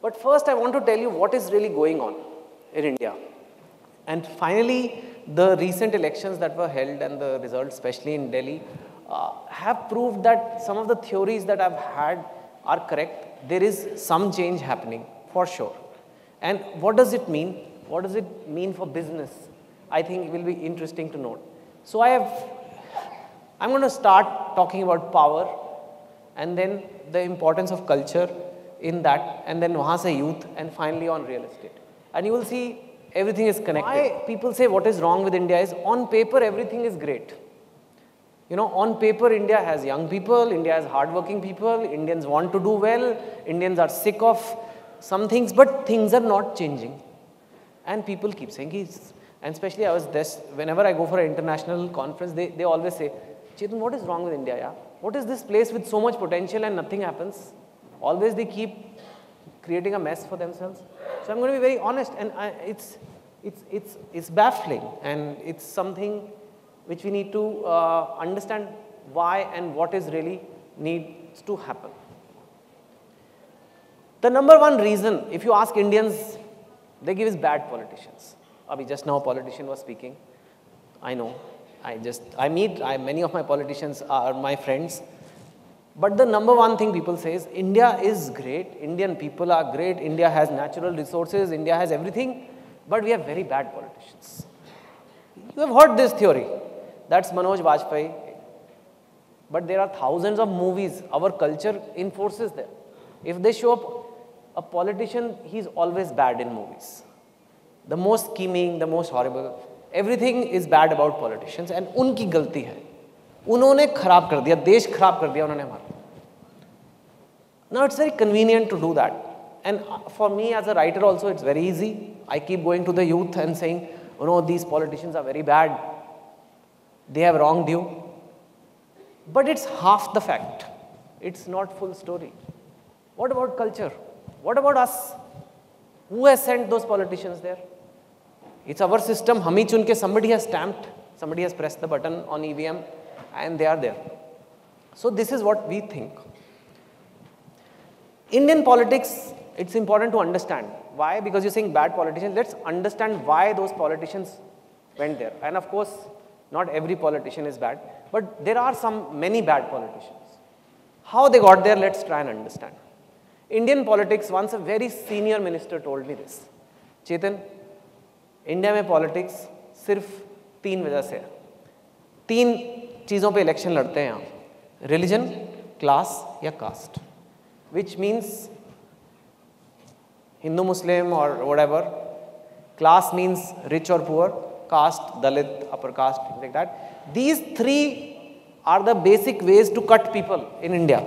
But first I want to tell you what is really going on in India. And finally, the recent elections that were held and the results, especially in Delhi, have proved that some of the theories that I've had are correct. There is some change happening, for sure. And what does it mean? What does it mean for business? I think it will be interesting to note. So I'm going to start talking about power, and then the importance of culture in that, and then wahan se youth, and finally on real estate. And you will see everything is connected. Why people say what is wrong with India is, on paper everything is great. You know, on paper India has young people, India has hardworking people, Indians want to do well, Indians are sick of some things, but things are not changing. And people keep saying, and especially whenever I go for an international conference, they always say, Chetan, what is wrong with India? Yeah? What is this place with so much potential and nothing happens? Always they keep creating a mess for themselves. So I'm going to be very honest, and it's baffling, and it's something which we need to understand why and what is really needs to happen. The number one reason, if you ask Indians, they give is bad politicians. Just now a politician was speaking. I know. Many of my politicians are my friends. But the number one thing people say is, India is great, Indian people are great, India has natural resources, India has everything, but we have very bad politicians. You have heard this theory. That's Manoj Vajpayee. But there are thousands of movies. Our culture enforces them. If they show up a politician, he's always bad in movies. The most scheming, the most horrible. Everything is bad about politicians, and उनकी गलती है. उन्होंने खराब कर दिया, देश खराब कर दिया उन्होंने हमारा. Now it's very convenient to do that. And for me as a writer also, it's very easy. I keep going to the youth and saying, you know, these politicians are very bad. They have wronged you. But it's half the fact. It's not full story. What about culture? What about us? Who has sent those politicians there? It's our system. Hum hi chun ke, somebody has stamped, somebody has pressed the button on EVM, and they are there. So this is what we think. Indian politics, it's important to understand. Why? Because you're saying bad politicians. Let's understand why those politicians went there. And of course, not every politician is bad, but there are many bad politicians. How they got there, let's try and understand. Indian politics, once a very senior minister told me this. Chetan, India में politics सिर्फ 3 वजह से है. 3 चीज़ों पे election लड़ते हैं यहाँ. Religion, class या caste. Which means Hindu, Muslim or whatever. Class means rich or poor. Caste, Dalit, upper caste, things like that. These 3 are the basic ways to cut people in India.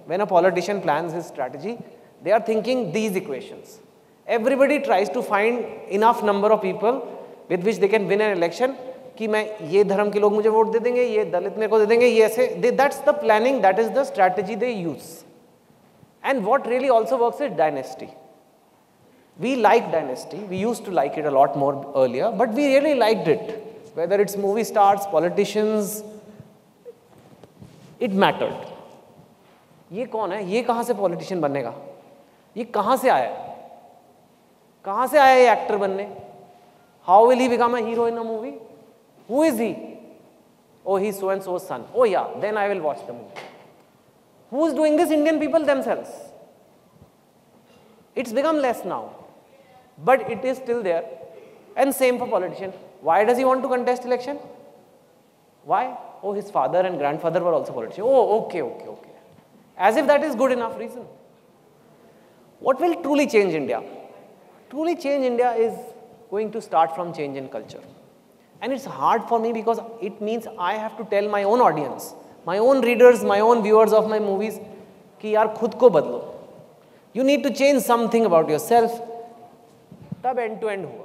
When a politician plans his strategy, they are thinking these equations. Everybody tries to find enough number of people with which they can win an election कि मैं ये धर्म के लोग मुझे vote दे देंगे, ये दलित मेरे को दे देंगे, ये ऐसे. That's the planning, that is the strategy they use. And what really also works is dynasty. We like dynasty. We used to like it a lot more earlier, but we really liked it. Whether it's movie stars, politicians, it mattered. ये कौन है? ये कहाँ से politician बनेगा? ये कहाँ से आया? कहाँ से आया ये actor बनने? How will he become a hero in a movie? Who is he? Oh, he's so and so's son. Oh yeah, then I will watch the movie. Who is doing this? Indian people themselves. It's become less now, but it is still there. And same for politician. Why does he want to contest election? Why? Oh, his father and grandfather were also politicians. Oh, okay. As if that is good enough reason. What will truly change India? Truly change India is going to start from change in culture. And it's hard for me because it means I have to tell my own audience, my own readers, my own viewers of my movies, कि यार खुद को बदलो. You need to change something about yourself. तब end to end हुआ.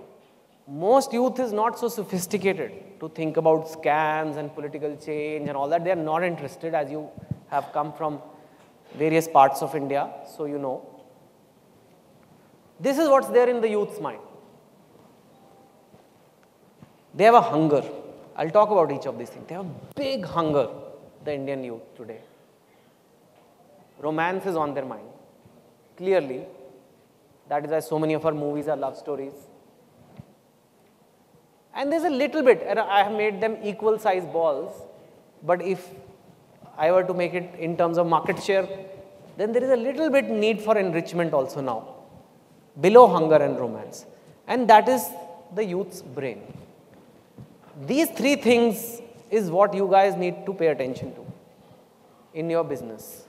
Most youth is not so sophisticated to think about scams and political change and all that. They are not interested, as you have come from various parts of India, so you know. This is what's there in the youth's mind. They have a hunger. I'll talk about each of these things. They have a big hunger, the Indian youth today. Romance is on their mind, clearly. That is why so many of our movies are love stories. And there's a little bit, and I have made them equal size balls, but if I were to make it in terms of market share, then there is a little bit need for enrichment also now, below hunger and romance. And that is the youth's brain. These three things is what you guys need to pay attention to in your business.